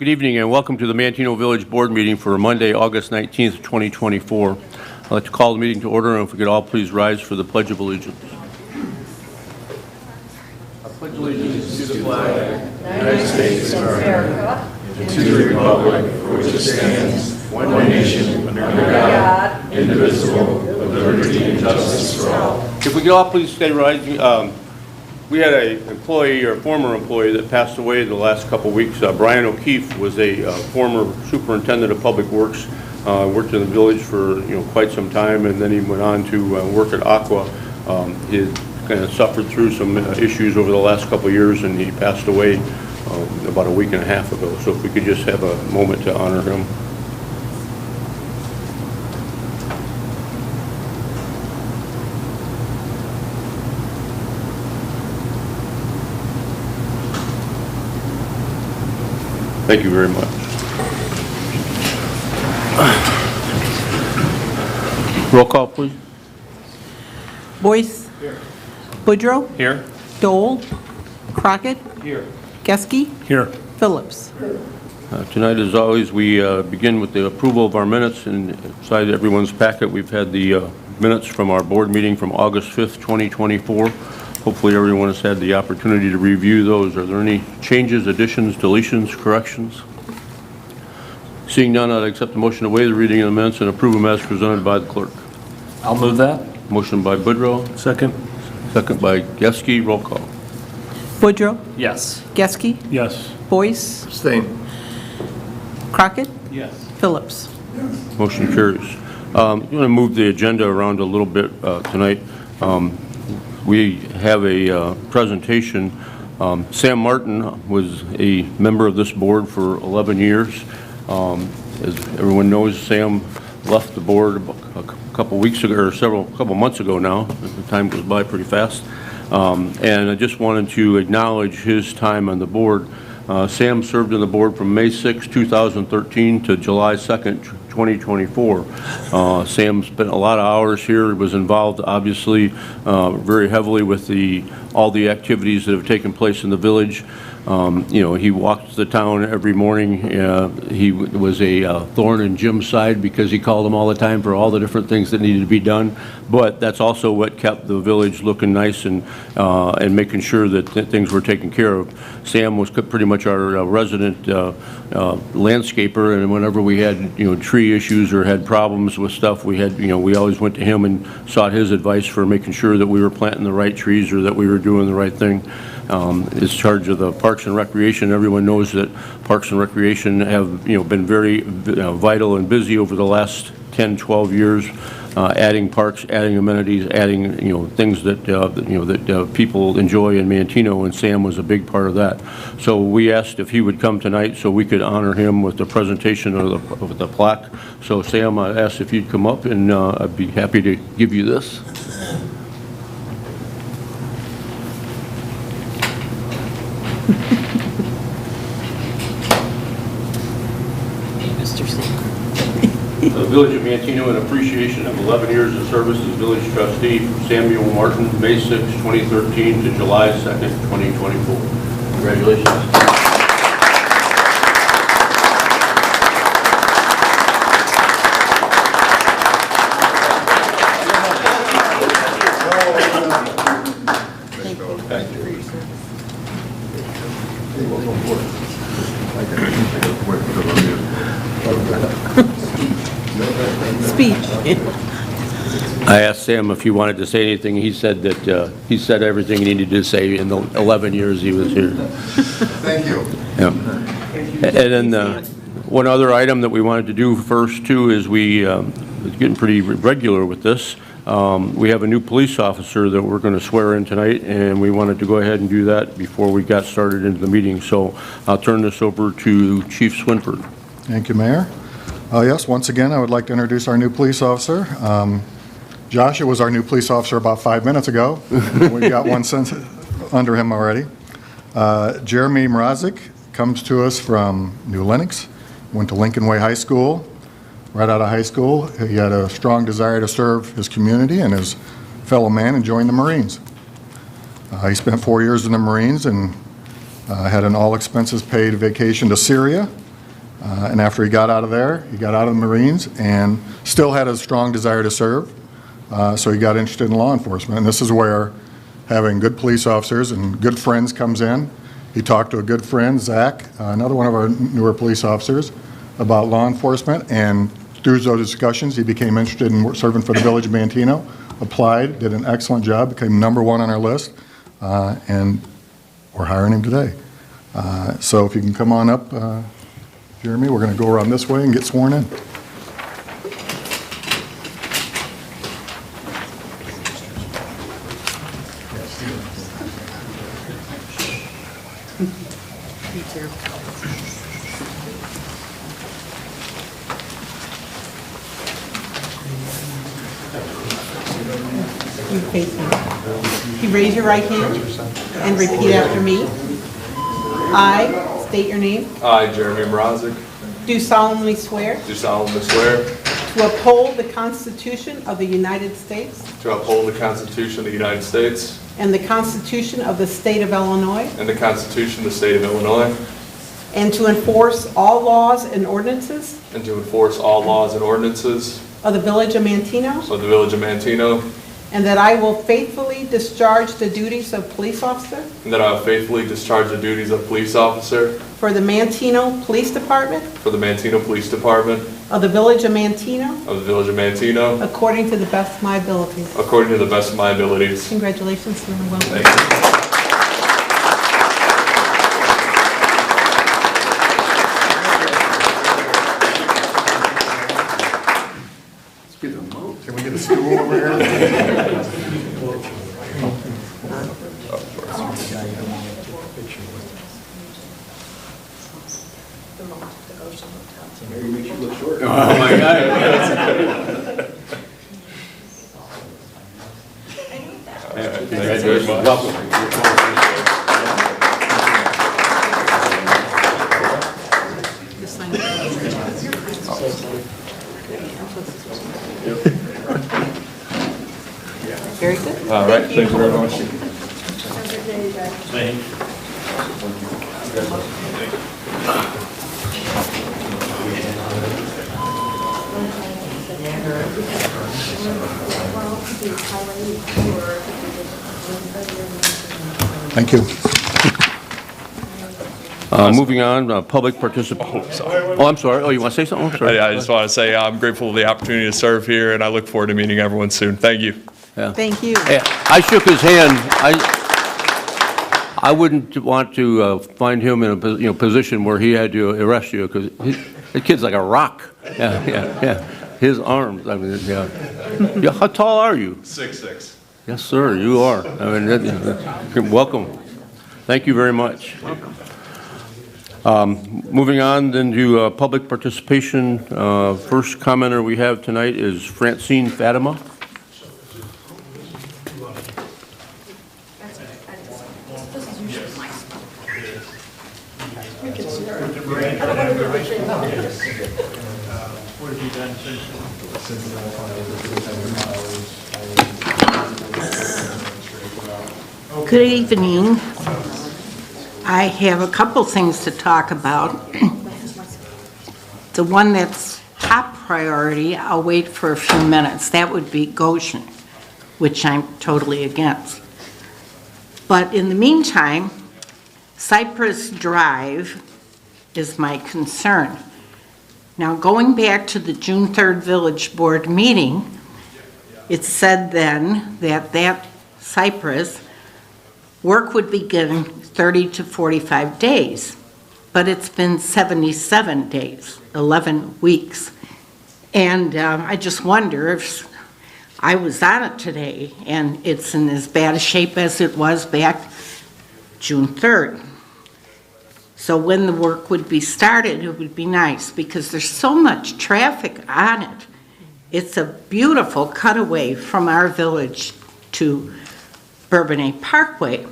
Good evening and welcome to the Manteno Village Board meeting for Monday, August 19th, 2024. I'd like to call the meeting to order, and if we could all please rise for the Pledge of Allegiance. I pledge allegiance to the flag of the United States of America and to the republic for which it stands, one nation, under God, indivisible, with liberty and justice for all. If we could all please stay rising. We had an employee or former employee that passed away the last couple of weeks. Brian O'Keefe was a former superintendent of public works. Worked in the village for quite some time, and then he went on to work at Aqua. He kind of suffered through some issues over the last couple of years, and he passed away about a week and a half ago. So if we could just have a moment to honor him. Thank you very much. Roll call, please. Boyce. Here. Boudreau. Here. Dole. Crockett. Here. Geske. Here. Phillips. Tonight, as always, we begin with the approval of our minutes. And inside everyone's packet, we've had the minutes from our board meeting from August 5th, 2024. Hopefully everyone has had the opportunity to review those. Are there any changes, additions, deletions, corrections? Seeing none, I'd accept the motion to waive the reading of the minutes and approve them as presented by the clerk. I'll move that. Motion by Boudreau. Second. Second by Geske. Roll call. Boudreau. Yes. Geske. Yes. Boyce. Abstain. Crockett. Yes. Phillips. Motion carries. I'm going to move the agenda around a little bit tonight. We have a presentation. Sam Martin was a member of this board for 11 years. As everyone knows, Sam left the board a couple weeks ago, or couple months ago now. The time goes by pretty fast. And I just wanted to acknowledge his time on the board. Sam served on the board from May 6, 2013 to July 2nd, 2024. Sam spent a lot of hours here, was involved obviously very heavily with all the activities that have taken place in the village. He walked the town every morning. He was a thorn in Jim's side because he called him all the time for all the different things that needed to be done. But that's also what kept the village looking nice and making sure that things were taken care of. Sam was pretty much our resident landscaper, and whenever we had tree issues or had problems with stuff, we always went to him and sought his advice for making sure that we were planting the right trees or that we were doing the right thing. Is charge of the Parks and Recreation. Everyone knows that Parks and Recreation have been very vital and busy over the last 10, 12 years, adding parks, adding amenities, adding things that people enjoy in Manteno, and Sam was a big part of that. So we asked if he would come tonight so we could honor him with the presentation of the plaque. So Sam, I asked if you'd come up, and I'd be happy to give you this. The Village of Manteno, in appreciation of 11 years of service as village trustee, Samuel Martin, May 6, 2013 to July 2nd, 2024. Congratulations. Speech. I asked Sam if he wanted to say anything. He said that he said everything he needed to say in the 11 years he was here. Thank you. Yeah. And then one other item that we wanted to do first too is it's getting pretty regular with this. We have a new police officer that we're going to swear in tonight, and we wanted to go ahead and do that before we got started into the meeting. So I'll turn this over to Chief Swinford. Thank you, Mayor. Yes, once again, I would like to introduce our new police officer. Joshua was our new police officer about 5 minutes ago. We've got one since under him already. Jeremy Mrazek comes to us from New Lenox, went to Lincoln Way High School. Right out of high school, he had a strong desire to serve his community and his fellow man and joined the Marines. He spent 4 years in the Marines and had an all-expenses-paid vacation to Syria And after he got out of there, he got out of the Marines and still had a strong desire to serve. So he got interested in law enforcement. And this is where having good police officers and good friends comes in. He talked to a good friend, Zach, another one of our newer police officers, about law enforcement. And through those discussions, he became interested in serving for the Village of Manteno, applied, did an excellent job, became number one on our list, and we're hiring him today. So if you can come on up, Jeremy, we're going to go around this way and get sworn in. You face me. You raise your right hand and repeat after me. I state your name. I, Jeremy Mrazek, Do solemnly swear do solemnly swear to uphold the Constitution of the United States to uphold the Constitution of the United States and the Constitution of the State of Illinois, and the Constitution of the State of Illinois, and to enforce all laws and ordinances and to enforce all laws and ordinances of the Village of Manteno, of the Village of Manteno, and that I will faithfully discharge the duties of police officer and that I will faithfully discharge the duties of police officer for the Manteno Police Department for the Manteno Police Department of the Village of Manteno of the Village of Manteno according to the best of my abilities. according to the best of my abilities. Congratulations, sir. Welcome. Thank you. Can we get a stool over here? Oh, my God. Congratulations. Welcome. Very good. All right, thank you very much. Thank you. Moving on, public participation. Oh, I'm sorry. Oh, you want to say something? I'm sorry. I just want to say I'm grateful for the opportunity to serve here, and I look forward to meeting everyone soon. Thank you. Yeah. Thank you. Yeah, I shook his hand. I wouldn't want to find him in a position where he had to arrest you, because the kid's like a rock. Yeah. His arms, I mean, yeah. Yeah, how tall are you? 6'6". Yes, sir, you are. I mean, welcome. Thank you very much. Moving on then to public participation. First commenter we have tonight is Francine Fatima. Good evening. I have a couple things to talk about. The one that's top priority, I'll wait for a few minutes. That would be Goshen, which I'm totally against. But in the meantime, Cypress Drive is my concern. Now, going back to the June 3rd Village Board meeting, it said then that Cypress work would begin 30 to 45 days, but it's been 77 days, 11 weeks. And I just wonder if I was on it today and it's in as bad a shape as it was back June 3rd. So when the work would be started, it would be nice because there's so much traffic on it. It's a beautiful cutaway from our village to Bourbonnais Parkway,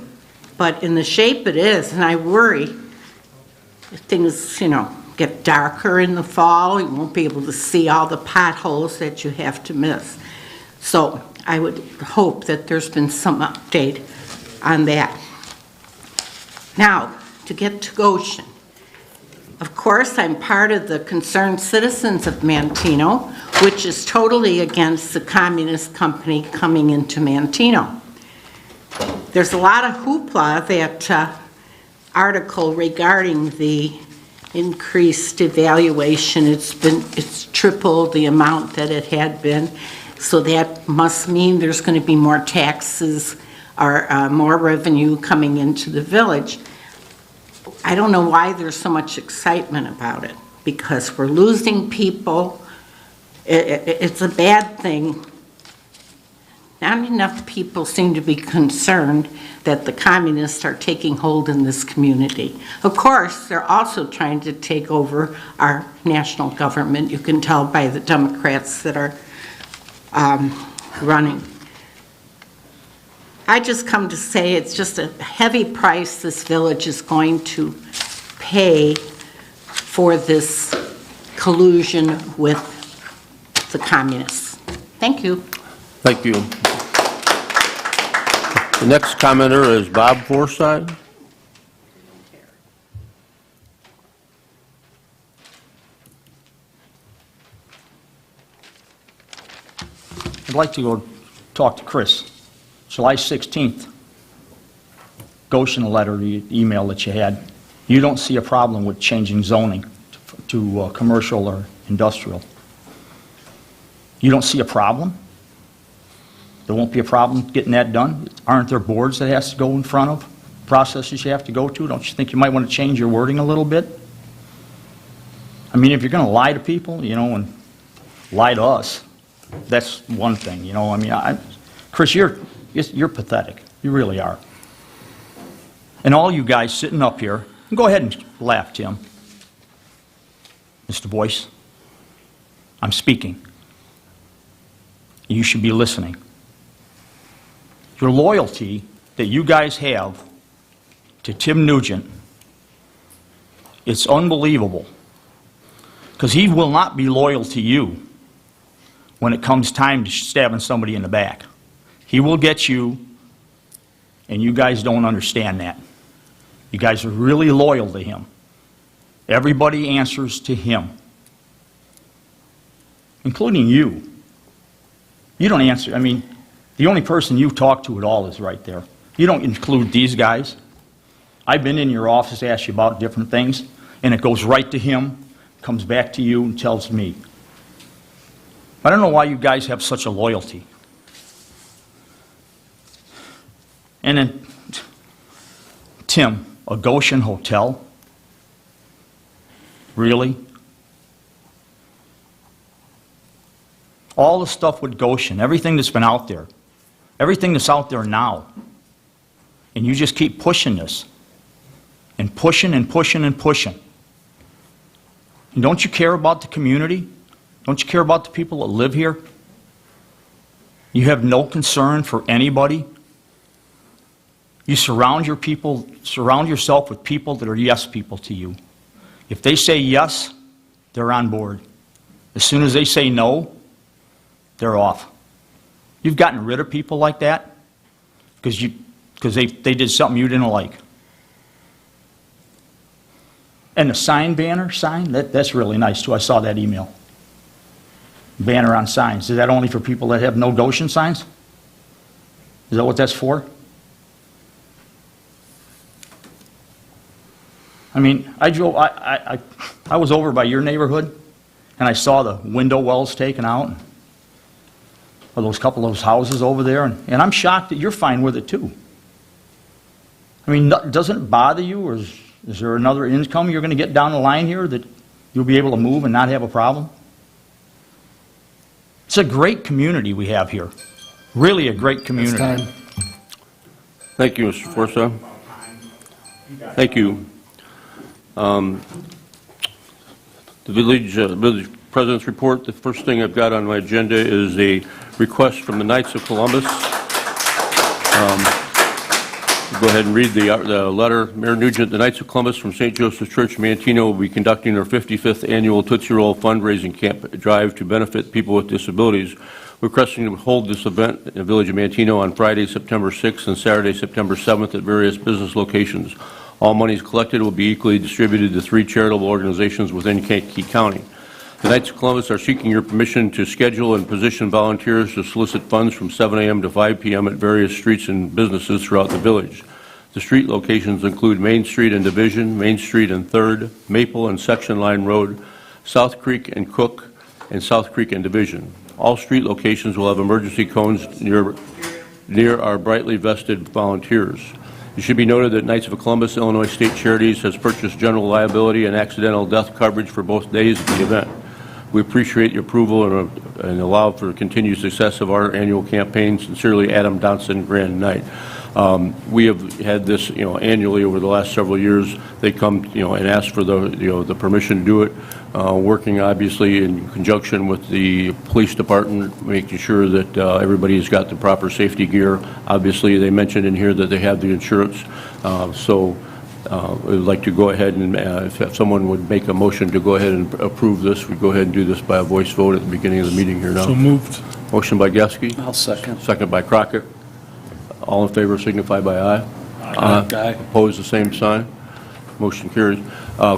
but in the shape it is, and I worry if things, get darker in the fall, you won't be able to see all the potholes that you have to miss. So I would hope that there's been some update on that. Now, to get to Goshen. Of course, I'm part of the Concerned Citizens of Manteno, which is totally against the communist company coming into Manteno. There's a lot of hoopla, that article regarding the increased evaluation. It's tripled the amount that it had been, so that must mean there's going to be more taxes or more revenue coming into the village. I don't know why there's so much excitement about it, because we're losing people. It's a bad thing. Not enough people seem to be concerned that the communists are taking hold in this community. Of course, they're also trying to take over our national government. You can tell by the Democrats that are running. I just come to say it's just a heavy price this village is going to pay for this collusion with the communists. Thank you. Thank you. The next commenter is Bob Forsythe. I'd like to go talk to Chris. July 16th, Goshen letter, the email that you had. You don't see a problem with changing zoning to commercial or industrial. You don't see a problem? There won't be a problem getting that done? Aren't there boards that has to go in front of? Processes you have to go to? Don't you think you might want to change your wording a little bit? I mean, if you're going to lie to people, you know, and lie to us, that's one thing, you know. I mean, Chris, you're pathetic. You really are. And all you guys sitting up here, and go ahead and laugh, Tim. Mr. Boyce, I'm speaking. You should be listening. Your loyalty that you guys have to Tim Nugent, it's unbelievable. Because he will not be loyal to you when it comes time to stabbing somebody in the back. He will get you, and you guys don't understand that. You guys are really loyal to him. Everybody answers to him, including you. You don't answer. I mean, the only person you talk to at all is right there. You don't include these guys. I've been in your office, asked you about different things, and it goes right to him, comes back to you, and tells me. I don't know why you guys have such a loyalty. And then, Tim, a Goshen hotel? Really? All the stuff with Goshen, everything that's been out there, everything that's out there now, and you just keep pushing this, and pushing and pushing and pushing. And don't you care about the community? Don't you care about the people that live here? You have no concern for anybody? You surround yourself with people that are yes people to you. If they say yes, they're on board. As soon as they say no, they're off. You've gotten rid of people like that because they did something you didn't like. And the sign that's really nice too. I saw that email. Banner on signs. Is that only for people that have no Goshen signs? Is that what that's for? I mean, I was over by your neighborhood, and I saw the window wells taken out of those couple of those houses over there, and I'm shocked that you're fine with it too. I mean, doesn't it bother you, or is there another income you're going to get down the line here that you'll be able to move and not have a problem? It's a great community we have here. Really a great community. It's time. Thank you, Mr. Forsythe. Thank you. The village president's report. The first thing I've got on my agenda is a request from the Knights of Columbus. Go ahead and read the letter. Mayor Nugent, the Knights of Columbus from St. Joseph's Church, Manteno, will be conducting their 55th annual Tootsie Roll fundraising camp drive to benefit people with disabilities. We're requesting to hold this event in the village of Manteno on Friday, September 6th and Saturday, September 7th at various business locations. All monies collected will be equally distributed to 3 charitable organizations within Kankakee County. The Knights of Columbus are seeking your permission to schedule and position volunteers to solicit funds from 7 a.m. to 5 p.m. at various streets and businesses throughout the village. The street locations include Main Street and Division, Main Street and 3rd, Maple and Section Line Road, South Creek and Cook, and South Creek and Division. All street locations will have emergency cones near our brightly vested volunteers. It should be noted that Knights of Columbus Illinois State Charities has purchased general liability and accidental death coverage for both days of the event. We appreciate your approval and allow for continued success of our annual campaign. Sincerely, Adam Donson, Grand Knight. We have had this, annually over the last several years. They come, and ask for the permission to do it, working obviously in conjunction with the police department, making sure that everybody's got the proper safety gear. Obviously, they mentioned in here that they have the insurance. We'd like to go ahead and, if someone would make a motion to go ahead and approve this, we'd go ahead and do this by a voice vote at the beginning of the meeting here now. So moved. Motion by Geske. I'll second. Second by Crockett. All in favor signify by aye. Aye. Opposed, the same sign. Motion carries.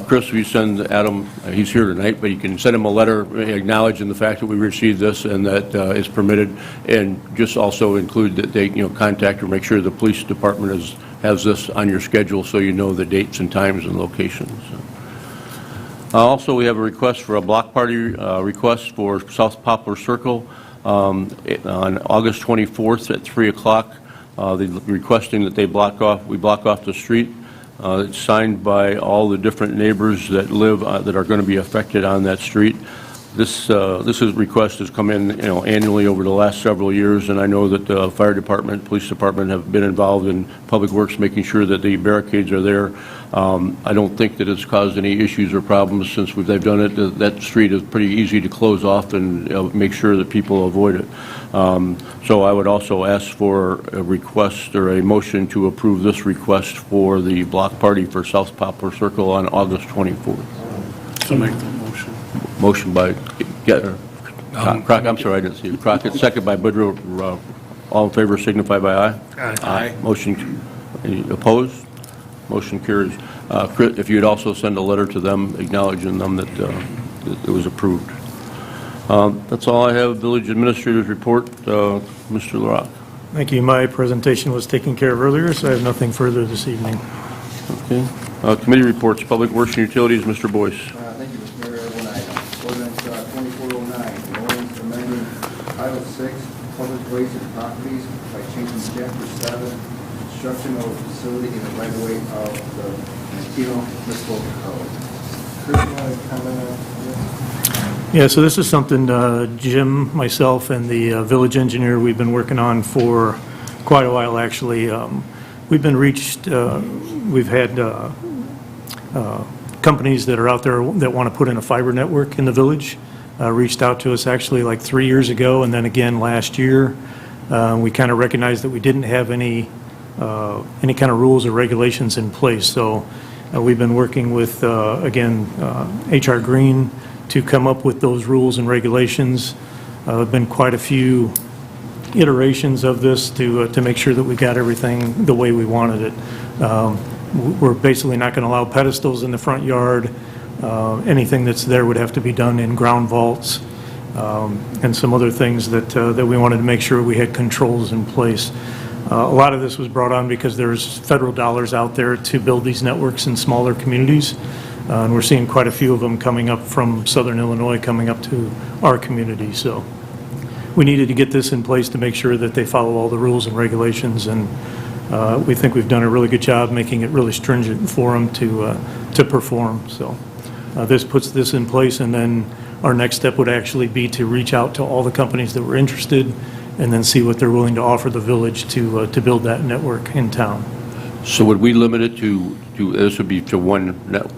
Chris, will you send Adam, he's here tonight, but you can send him a letter acknowledging the fact that we received this and that it's permitted, and just also include that they, contact or make sure the police department has this on your schedule so you know the dates and times and locations. Also, we have a request for a block party request for South Poplar Circle on August 24th at 3 o'clock. They're requesting that we block off the street. It's signed by all the different neighbors that live, that are going to be affected on that street. This request has come in, annually over the last several years, and I know that the fire department, police department have been involved in public works, making sure that the barricades are there. I don't think that it's caused any issues or problems since they've done it. That street is pretty easy to close off and make sure that people avoid it. So I would also ask for a request or a motion to approve this request for the block party for South Poplar Circle on August 24th. So make the motion. Motion by Crockett. I'm sorry, I didn't see you. Crockett, second by Boudreaux. All in favor signify by aye. Aye. Motion, any opposed? Motion carries. Chris, if you'd also send a letter to them acknowledging them that it was approved. That's all I have. Village Administrator's report. Mr. LaRock. Thank you. My presentation was taken care of earlier, so I have nothing further this evening. Okay. Committee reports. Public Works and Utilities. Mr. Boyce. Thank you, Mr. Mayor. One item. Ordinance 2409, an ordinance amending Title 6, Public Ways and Properties by changing Chapter 7, construction of a facility in the right-of-way of the Manteno Municipal Code. Chris, you want to comment on this? Yeah, so this is something Jim, myself, and the village engineer, we've been working on for quite a while, actually. We've been reached, we've had companies that are out there that want to put in a fiber network in the village, reached out to us actually like 3 years ago, and then again last year. We kind of recognized that we didn't have any kind of rules or regulations in place. So we've been working with, again, HR Green to come up with those rules and regulations. There have been quite a few iterations of this to make sure that we got everything the way we wanted it. We're basically not going to allow pedestals in the front yard. Anything that's there would have to be done in ground vaults, and some other things that we wanted to make sure we had controls in place. A lot of this was brought on because there's federal dollars out there to build these networks in smaller communities, and we're seeing quite a few of them coming up from southern Illinois, coming up to our community. So we needed to get this in place to make sure that they follow all the rules and regulations, and we think we've done a really good job making it really stringent for them to perform. So this puts this in place, and then our next step would actually be to reach out to all the companies that were interested and then see what they're willing to offer the village to build that network in town. So would we limit it to this would be to one network?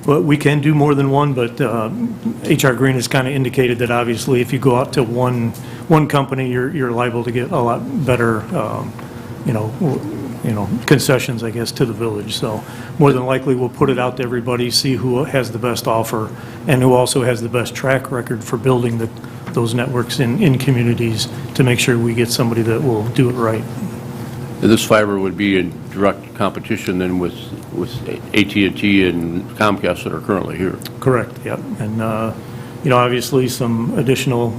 Well, we can do more than one, but HR Green has kind of indicated that obviously if you go out to one company, you're liable to get a lot better, concessions, I guess, to the village. So more than likely, we'll put it out to everybody, see who has the best offer and who also has the best track record for building those networks in communities to make sure we get somebody that will do it right. This fiber would be in direct competition then with AT&T and Comcast that are currently here. Correct, yep. And, obviously, some additional,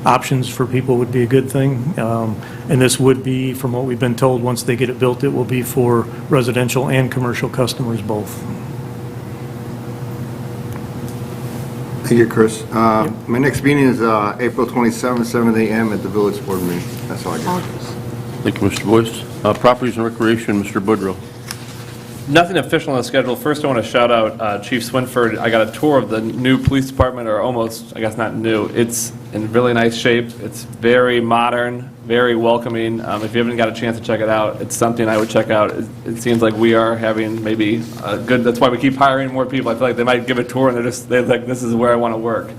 options for people would be a good thing. And this would be, from what we've been told, once they get it built, it will be for residential and commercial customers both. Thank you, Chris. My next meeting is April 27th, 7 a.m. at the Village Board meeting. That's all I got. Thank you, Mr. Boyce. Properties and Recreation, Mr. Boudreau. Nothing official on the schedule. First, I want to shout out Chief Swinford. I got a tour of the new police department, or almost, I guess not new. It's in really nice shape. It's very modern, very welcoming. If you haven't got a chance to check it out, it's something I would check out. It seems like we are having maybe a good, that's why we keep hiring more people. I feel like they might give a tour and they're like, this is where I want to work.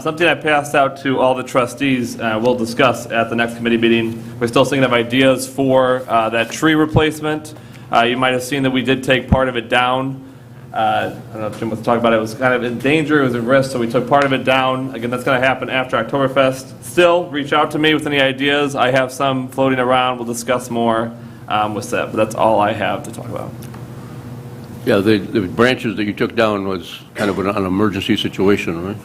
Something I passed out to all the trustees, we'll discuss at the next committee meeting. We're still thinking of ideas for that tree replacement. You might have seen that we did take part of it down. I don't know if Jim wants to talk about it. It was kind of in danger, it was at risk, so we took part of it down. Again, that's going to happen after Oktoberfest. Still, reach out to me with any ideas. I have some floating around. We'll discuss more with that, but that's all I have to talk about. Yeah, the branches that you took down was kind of an emergency situation, right?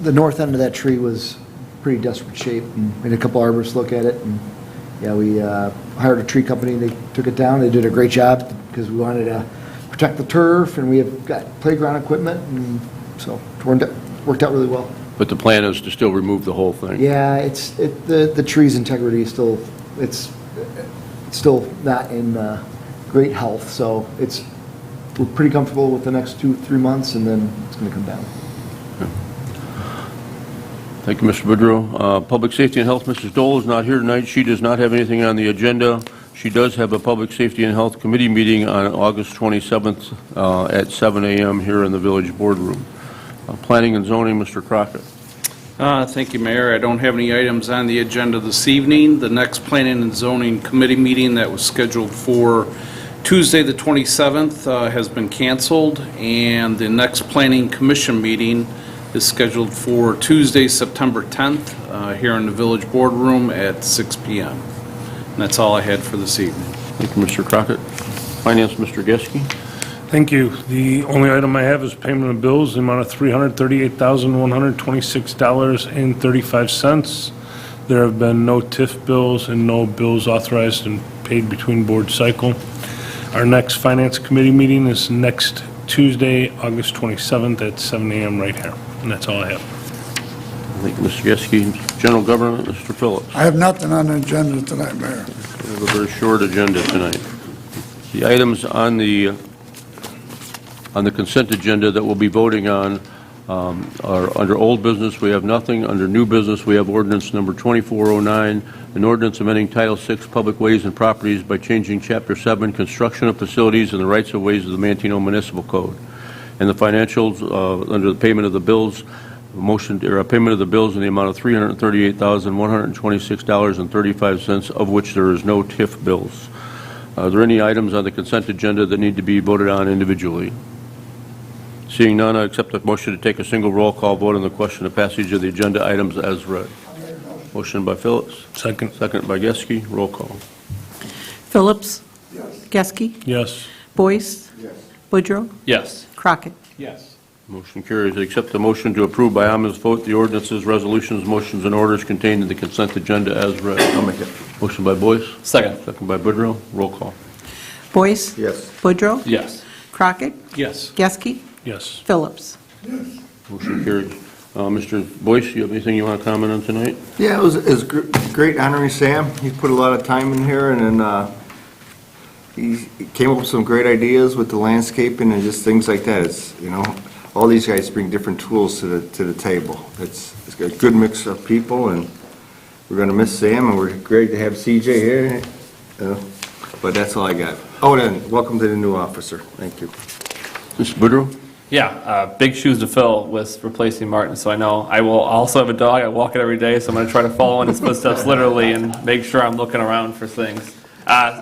The north end of that tree was pretty desperate shape, and we had a couple arborists look at it, and yeah, we hired a tree company. They took it down. They did a great job because we wanted to protect the turf, and we have got playground equipment, and so it worked out really well. But the plan is to still remove the whole thing? Yeah, the tree's integrity is still, it's still not in great health, so we're pretty comfortable with the next 2-3 months, and then it's going to come down. Thank you, Mr. Boudreau. Public Safety and Health, Mrs. Dole is not here tonight. She does not have anything on the agenda. She does have a Public Safety and Health Committee meeting on August 27th at 7 a.m. here in the Village Boardroom. Planning and Zoning, Mr. Crockett. Thank you, Mayor. I don't have any items on the agenda this evening. The next Planning and Zoning Committee meeting that was scheduled for Tuesday, the 27th, has been canceled, and the next Planning Commission meeting is scheduled for Tuesday, September 10th, here in the Village Boardroom at 6 p.m. And that's all I had for this evening. Thank you, Mr. Crockett. Finance, Mr. Geske. Thank you. The only item I have is payment of bills, the amount of $338,126.35. There have been no TIF bills and no bills authorized and paid between board cycle. Our next Finance Committee meeting is next Tuesday, August 27th at 7 a.m. right here. And that's all I have. Thank you, Mr. Geske. General Government, Mr. Phillips. I have nothing on the agenda tonight, Mayor. We have a very short agenda tonight. The items on the consent agenda that we'll be voting on are under old business. We have nothing. Under new business, we have ordinance number 2409, an ordinance amending Title VI Public Ways and Properties by changing Chapter 7 Construction of Facilities and the Rights of Ways of the Manteno Municipal Code. And the financials under the payment of the bills, payment of the bills in the amount of $338,126.35, of which there is no TIF bills. Are there any items on the consent agenda that need to be voted on individually? Seeing none, I accept the motion to take a single roll call vote on the question of passage of the agenda items as read. Motion by Phillips. Second. Second by Geske. Roll call. Phillips? Yes. Geske? Yes. Boyce? Yes. Woodrow? Yes. Crockett? Yes. Motion carries. I accept the motion to approve by unanimous vote the ordinances, resolutions, motions, and orders contained in the consent agenda as read. I'll make it. Motion by Boyce. Second. Second by Boudreau. Roll call. Boyce? Yes. Woodrow? Yes. Crockett? Yes. Geske? Yes. Phillips? Motion carried. Mr. Boyce, you have anything you want to comment on tonight? Yeah, it was great honoring Sam. He put a lot of time in here, and then he came up with some great ideas with the landscaping and just things like that. It's, all these guys bring different tools to the table. It's got a good mix of people, and we're going to miss Sam, and we're great to have CJ here. But that's all I got. Oh, and welcome to the new officer. Thank you. Mr. Boudreau? Yeah, big shoes to fill with replacing Martin, so I know I will also have a dog. I walk it every day, so I'm going to try to follow in his footsteps literally and make sure I'm looking around for things.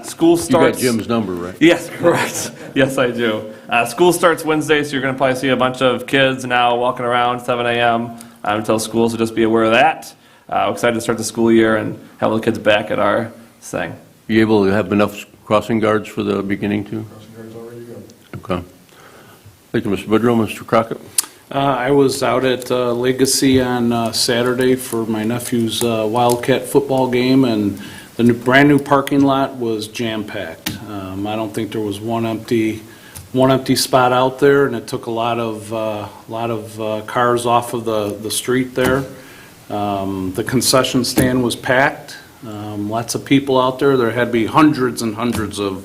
School starts... You got Jim's number, right? Yes, correct. Yes, I do. School starts Wednesday, so you're going to probably see a bunch of kids now walking around 7 a.m. Until school, so just be aware of that. Excited to start the school year and have all the kids back at our sing. You able to have enough crossing guards for the beginning too? Crossing guard's already good. Okay. Thank you, Mr. Boudreau. Mr. Crockett? I was out at Legacy on Saturday for my nephew's Wildcat football game, and the brand-new parking lot was jam-packed. I don't think there was one empty spot out there, and it took a lot of cars off of the street there. The concession stand was packed. Lots of people out there. There had to be hundreds and hundreds of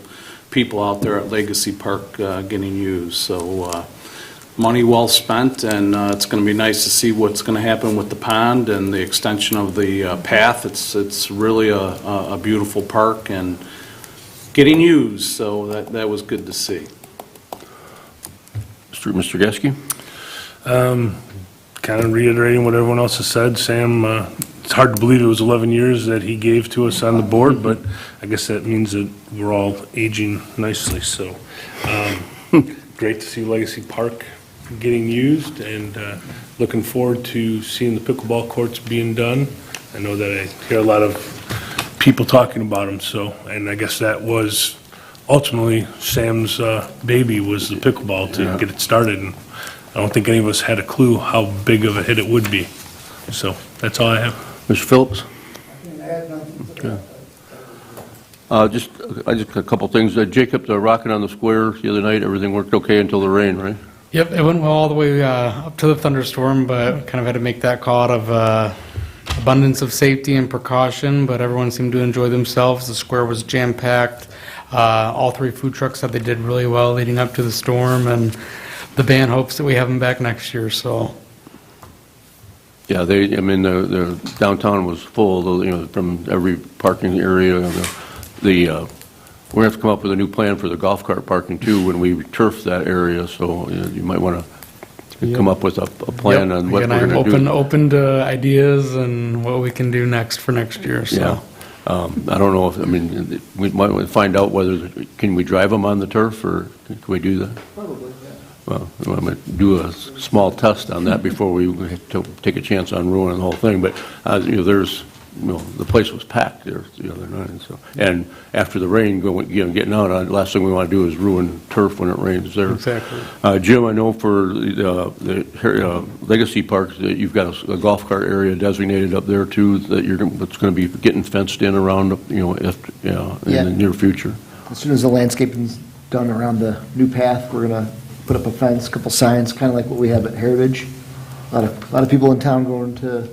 people out there at Legacy Park getting used. So money well spent, and it's going to be nice to see what's going to happen with the pond and the extension of the path. It's really a beautiful park and getting used, so that was good to see. Mr. Geske? Kind of reiterating what everyone else has said, Sam, it's hard to believe it was 11 years that he gave to us on the board, but I guess that means that we're all aging nicely, so great to see Legacy Park getting used, and looking forward to seeing the pickleball courts being done. I know that I hear a lot of people talking about them, so, and I guess that was ultimately Sam's baby, was the pickleball to get it started, and I don't think any of us had a clue how big of a hit it would be. So that's all I have. Mr. Phillips? I can add nothing to that. Just a couple things. Jacob, the rocket on the square the other night, everything worked okay until the rain, right? Yep, it went well all the way up to the thunderstorm, but kind of had to make that call out of abundance of safety and precaution, but everyone seemed to enjoy themselves. The square was jam-packed. All three food trucks said they did really well leading up to the storm, and the band hopes that we have them back next year, so. Yeah, the downtown was full, from every parking area. We're going to have to come up with a new plan for the golf cart parking too when we turf that area, so you might want to come up with a plan on what we're going to do. I'm open to ideas and what we can do next for next year, so. Yeah. I don't know if, we might find out can we drive them on the turf, or can we do that? Probably, yeah. Well, I'm going to do a small test on that before we take a chance on ruining the whole thing. But, the place was packed there the other night. So, and after the rain getting out, the last thing we want to do is ruin turf when it rains there. Exactly. Jim, I know for the Legacy Park that you've got a golf cart area designated up there too, that it's going to be getting fenced in around, in the near future. As soon as the landscaping's done around the new path, we're going to put up a fence, a couple signs, kind of like what we have at Heritage. A lot of people in town going to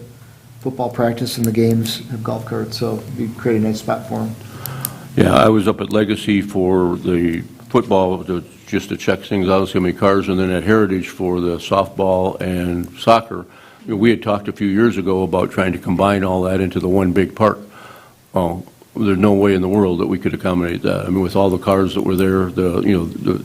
football practice and the games have golf carts, so it'd create a nice spot for them. Yeah, I was up at Legacy for the football, just to check things out, see how many cars, and then at Heritage for the softball and soccer. We had talked a few years ago about trying to combine all that into the one big park. Oh, there's no way in the world that we could accommodate that. I mean, with all the cars that were there,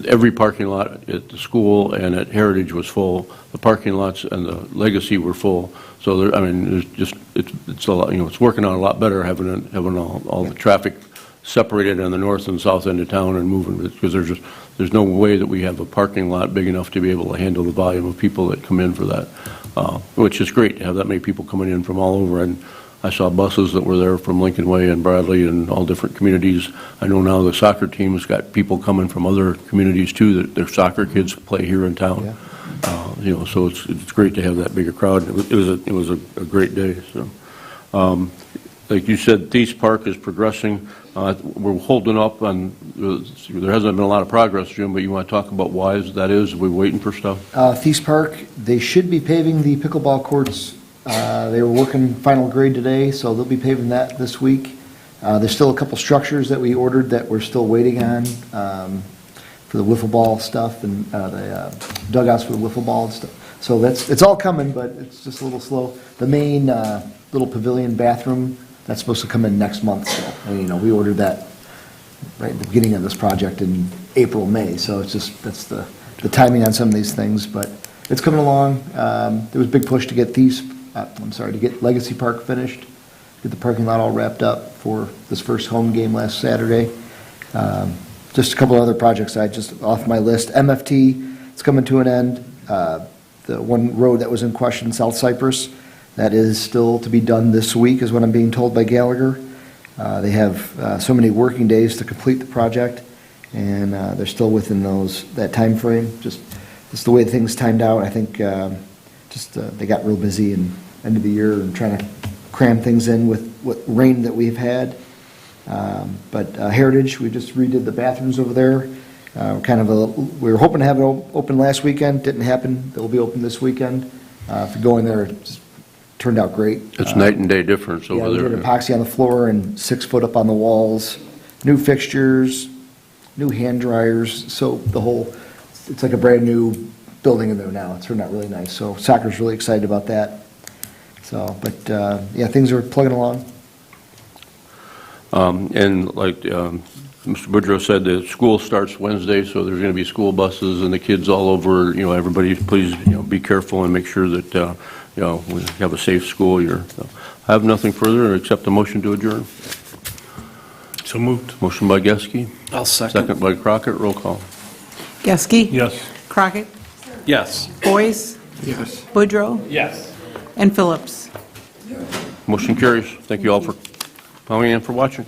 every parking lot at the school and at Heritage was full. The parking lots and the Legacy were full. So it's a lot. It's working out a lot better having all the traffic separated on the north and south end of town and moving, because there's no way that we have a parking lot big enough to be able to handle the volume of people that come in for that, which is great to have that many people coming in from all over. And I saw buses that were there from Lincoln Way and Bradley and all different communities. I know now the soccer team's got people coming from other communities too, that their soccer kids play here in town. Yeah. So it's great to have that bigger crowd. It was a great day. So, like you said, Thies Park is progressing. We're holding up on. There hasn't been a lot of progress, Jim, but you want to talk about why that is? We're waiting for stuff. Thies Park, they should be paving the pickleball courts. They were working final grade today, so they'll be paving that this week. There's still a couple structures that we ordered that we're still waiting on for the wiffle ball stuff and the dugouts for the wiffle ball and stuff. So it's all coming, but it's just a little slow. The main little pavilion bathroom, that's supposed to come in next month. So, and, we ordered that right at the beginning of this project in April, May. So it's just, that's the timing on some of these things, but it's coming along. There was a big push to get to get Legacy Park finished, get the parking lot all wrapped up for this first home game last Saturday. Just a couple of other projects I just off my list. MFT, it's coming to an end. The one road that was in question, South Cypress, that is still to be done this week, is what I'm being told by Gallagher. They have so many working days to complete the project, and they're still within that time frame. Just the way things timed out, I think they got real busy and end of the year and trying to cram things in with what rain that we've had. But Heritage, we just redid the bathrooms over there. We were hoping to have it open last weekend, didn't happen. It will be open this weekend. If you go in there, it just turned out great. It's night and day difference over Yeah, we there. did epoxy on the floor and 6 foot up on the walls, new fixtures, new hand dryers, so it's like a brand new building in there now. It turned out really nice, so soccer's really excited about that. So, but, yeah, things are plugging along. And like Mr. Boudreau said, the school starts Wednesday, so there's going to be school buses and the kids all over. Everybody, please, be careful and make sure that, we have a safe school year. So, I have nothing further except a motion to adjourn. So moved. Motion by Geske. I'll second. Second by Crockett. Roll call. Geske? Yes. Crockett? Yes. Boyce? Yes. Boudreau? Yes. And Phillips? Motion carries. Thank you all for coming and for watching.